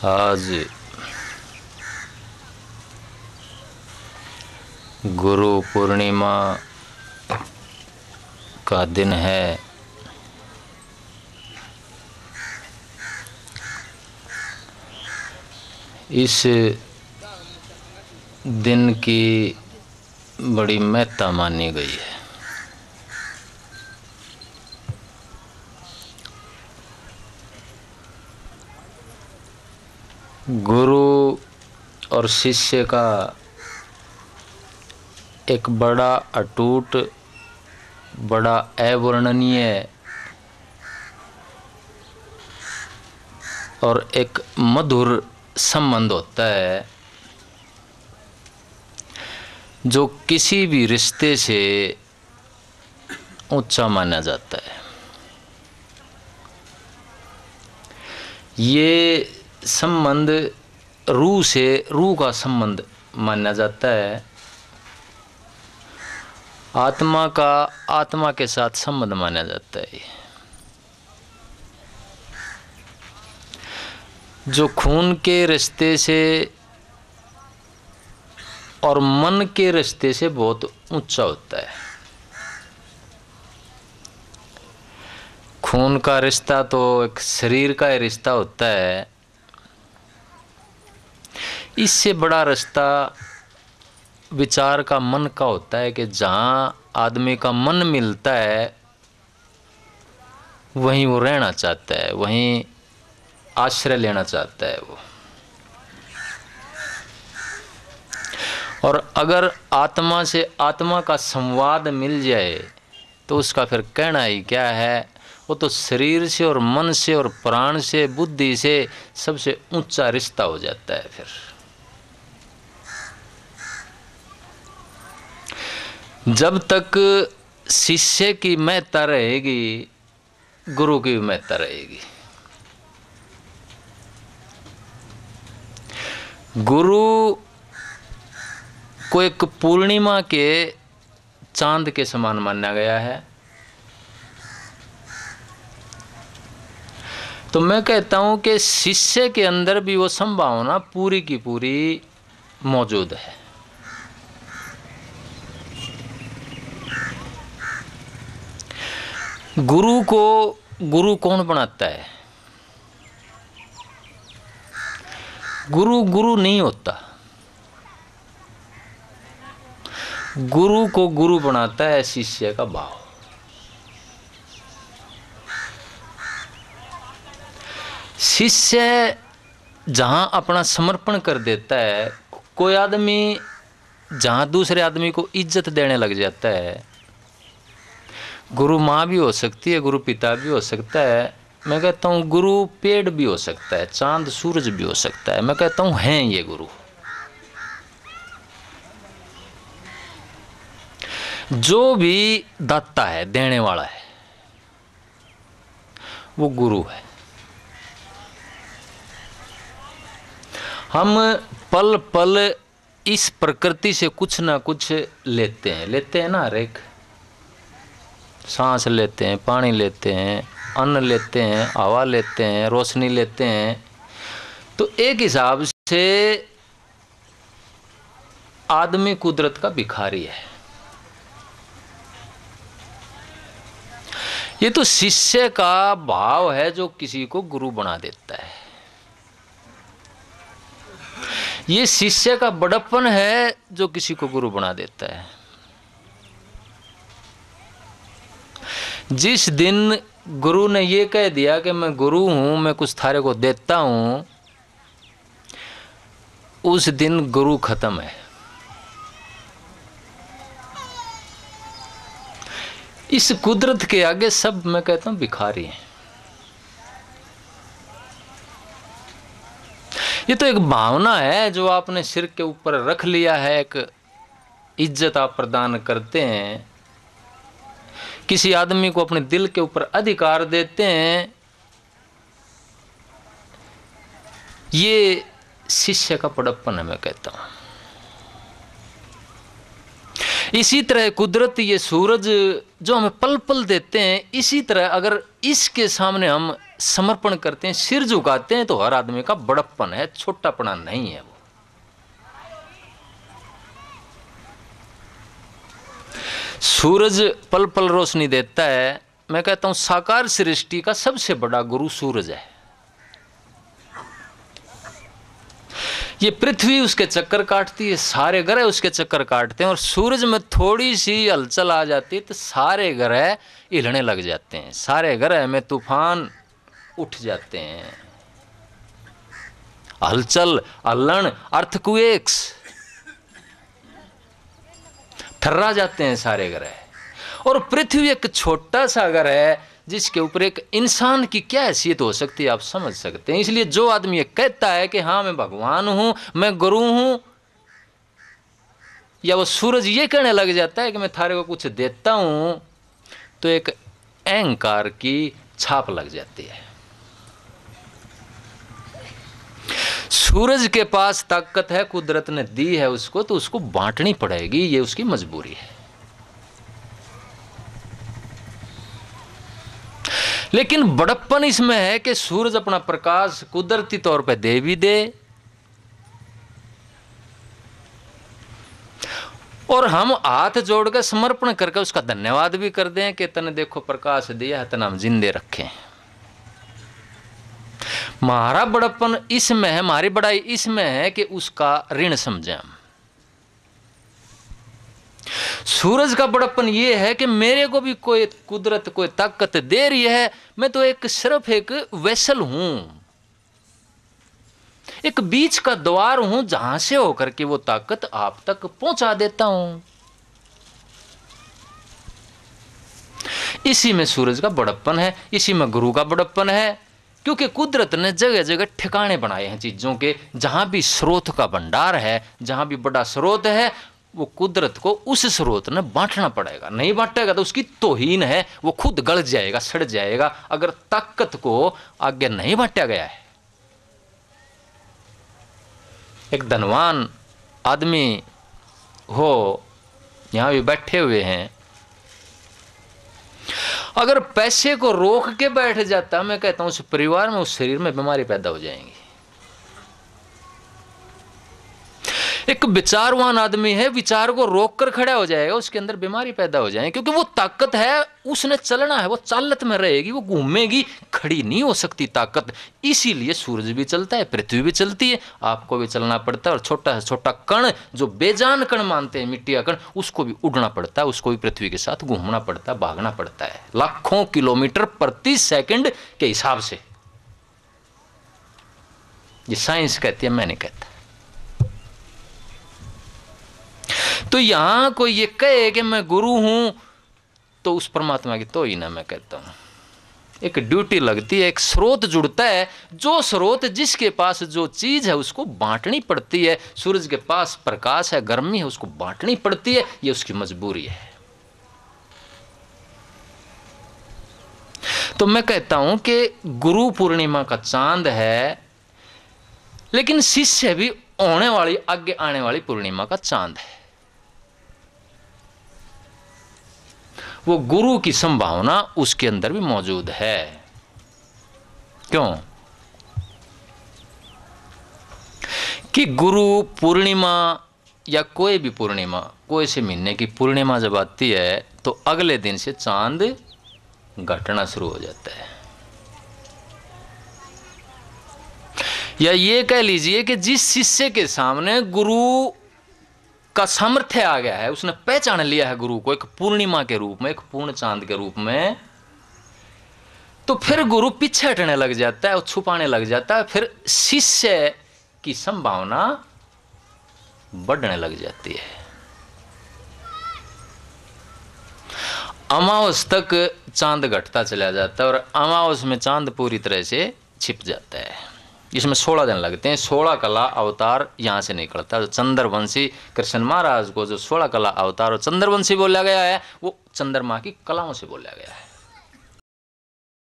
आज गुरु पूर्णिमा का दिन है। इस दिन की बड़ी महत्ता मानी गई है। गुरु और शिष्य का एक बड़ा अटूट, बड़ा अवर्णनीय और एक मधुर संबंध होता है जो किसी भी रिश्ते से ऊंचा माना जाता है। ये संबंध रूह का संबंध माना जाता है। आत्मा का आत्मा के साथ संबंध माना जाता है। जो खून के रिश्ते से और मन के रिश्ते से बहुत ऊंचा होता है। खून का रिश्ता तो एक शरीर का ही रिश्ता होता है। इससे बड़ा रिश्ता विचार का, मन का होता है कि जहाँ आदमी का मन मिलता है वहीं वो रहना चाहता है, वहीं आश्रय लेना चाहता है वो। और अगर आत्मा से आत्मा का संवाद मिल जाए तो उसका फिर कहना ही क्या है। वो तो शरीर से और मन से और प्राण से, बुद्धि से सबसे ऊंचा रिश्ता हो जाता है। फिर जब तक शिष्य की महत्ता रहेगी, गुरु की भी महत्ता रहेगी। गुरु को एक पूर्णिमा के चांद के समान माना गया है। तो मैं कहता हूं कि शिष्य के अंदर भी वो संभावना पूरी की पूरी मौजूद है। गुरु को गुरु कौन बनाता है? गुरु गुरु नहीं होता। गुरु को गुरु बनाता है शिष्य का भाव। शिष्य जहां अपना समर्पण कर देता है, कोई आदमी जहां दूसरे आदमी को इज्जत देने लग जाता है, गुरु माँ भी हो सकती है, गुरु पिता भी हो सकता है। मैं कहता हूँ गुरु पेड़ भी हो सकता है, चांद सूरज भी हो सकता है। मैं कहता हूँ हैं ये गुरु। जो भी दाता है, देने वाला है, वो गुरु है। हम पल पल इस प्रकृति से कुछ ना कुछ लेते हैं ना। हर एक सांस लेते हैं, पानी लेते हैं, अन्न लेते हैं, हवा लेते हैं, रोशनी लेते हैं। तो एक हिसाब से आदमी कुदरत का भिखारी है। ये तो शिष्य का भाव है जो किसी को गुरु बना देता है। ये शिष्य का बड़प्पन है जो किसी को गुरु बना देता है। जिस दिन गुरु ने ये कह दिया कि मैं गुरु हूं, मैं कुछ थारे को देता हूं, उस दिन गुरु खत्म है। इस कुदरत के आगे सब, मैं कहता हूं, भिखारी हैं। ये तो एक भावना है जो आपने सिर के ऊपर रख लिया है। एक इज्जत आप प्रदान करते हैं, किसी आदमी को अपने दिल के ऊपर अधिकार देते हैं। ये शिष्य का बड़प्पन है, मैं कहता हूं। इसी तरह कुदरत, ये सूरज जो हमें पल पल देते हैं, इसी तरह अगर इसके सामने हम समर्पण करते हैं, सिर झुकाते हैं, तो हर आदमी का बड़प्पन है, छोटापना नहीं है। वो सूरज पल पल रोशनी देता है। मैं कहता हूं साकार सृष्टि का सबसे बड़ा गुरु सूरज है। ये पृथ्वी उसके चक्कर काटती है, सारे ग्रह उसके चक्कर काटते हैं, और सूरज में थोड़ी सी हलचल आ जाती है तो सारे ग्रह हिलने लग जाते हैं, सारे ग्रह में तूफान उठ जाते हैं। हलचल, हलन, अर्थक्वेक्स, थर्रा जाते हैं सारे ग्रह। और पृथ्वी एक छोटा सा ग्रह है जिसके ऊपर एक इंसान की क्या हैसियत हो सकती है, आप समझ सकते हैं। इसलिए जो आदमी ये कहता है कि हाँ मैं भगवान हूं, मैं गुरु हूं, या वो सूरज ये कहने लग जाता है कि मैं थारे को कुछ देता हूं, तो एक अहंकार की छाप लग जाती है। सूरज के पास ताकत है, कुदरत ने दी है उसको, तो उसको बांटनी पड़ेगी, ये उसकी मजबूरी है। लेकिन बड़प्पन इसमें है कि सूरज अपना प्रकाश कुदरती तौर पे दे भी दे, और हम हाथ जोड़कर समर्पण करके उसका धन्यवाद भी कर दें कि तने देखो प्रकाश दिया है, तना हम जिंदे रखें। हमारा बड़प्पन इसमें है, हमारी बड़ाई इसमें है कि उसका ऋण समझें हम। सूरज का बड़प्पन ये है कि मेरे को भी कोई कुदरत कोई ताकत दे रही है, मैं तो एक सिर्फ एक वेसल हूं, एक बीच का द्वार हूं जहां से होकर के वो ताकत आप तक पहुंचा देता हूं। इसी में सूरज का बड़प्पन है, इसी में गुरु का बड़प्पन है। क्योंकि कुदरत ने जगह जगह ठिकाने बनाए हैं चीजों के, जहां भी स्रोत का भंडार है, जहां भी बड़ा स्रोत है, वो कुदरत को उस स्रोत ने बांटना पड़ेगा। नहीं बांटेगा तो उसकी तौहीन है, वो खुद गल जाएगा, सड़ जाएगा, अगर ताकत को आगे नहीं बांटा गया है। एक धनवान आदमी हो, यहां भी बैठे हुए हैं, अगर पैसे को रोक के बैठ जाता, मैं कहता हूं उस परिवार में, उस शरीर में बीमारी पैदा हो जाएंगी। एक विचारवान आदमी है, विचार को रोक कर खड़ा हो जाएगा, उसके अंदर बीमारी पैदा हो जाएगी, क्योंकि वो ताकत है, उसने चलना है, वो चालत में रहेगी, वो घूमेगी, खड़ी नहीं हो सकती ताकत। इसीलिए सूरज भी चलता है, पृथ्वी भी चलती है, आपको भी चलना पड़ता है। और छोटा से छोटा कण जो बेजान कण मानते हैं, मिट्टी का कण, उसको भी उड़ना पड़ता है, उसको भी पृथ्वी के साथ घूमना पड़ता है, भागना पड़ता है, लाखों किलोमीटर प्रति सेकंड के हिसाब से। ये साइंस कहती है, मैं नहीं कहता। तो यहां कोई ये कहे कि मैं गुरु हूं, तो उस परमात्मा की तो ही ना, मैं कहता हूं एक ड्यूटी लगती है, एक स्रोत जुड़ता है, जो स्रोत जिसके पास जो चीज है उसको बांटनी पड़ती है। सूरज के पास प्रकाश है, गर्मी है, उसको बांटनी पड़ती है, ये उसकी मजबूरी है। तो मैं कहता हूं कि गुरु पूर्णिमा का चांद है, लेकिन शिष्य भी होने वाली, आगे आने वाली पूर्णिमा का चांद है। वो गुरु की संभावना उसके अंदर भी मौजूद है। क्यों? कि गुरु पूर्णिमा या कोई भी पूर्णिमा, कोई से महीने की पूर्णिमा जब आती है, तो अगले दिन से चांद घटना शुरू हो जाता है। या ये कह लीजिए कि जिस शिष्य के सामने गुरु का सामर्थ्य आ गया है, उसने पहचान लिया है गुरु को एक पूर्णिमा के रूप में, एक पूर्ण चांद के रूप में, तो फिर गुरु पीछे हटने लग जाता है और छुपाने लग जाता है। फिर शिष्य की संभावना बढ़ने लग जाती है। अमावस तक चांद घटता चला जाता है, और अमावस में चांद पूरी तरह से छिप जाता है। इसमें 16 दिन लगते हैं। 16 कला अवतार यहाँ से निकलता है। चंद्रवंशी कृष्ण महाराज को जो 16 कला अवतार और चंद्रवंशी बोला गया है, वो चंद्रमा की कलाओं से बोला गया है।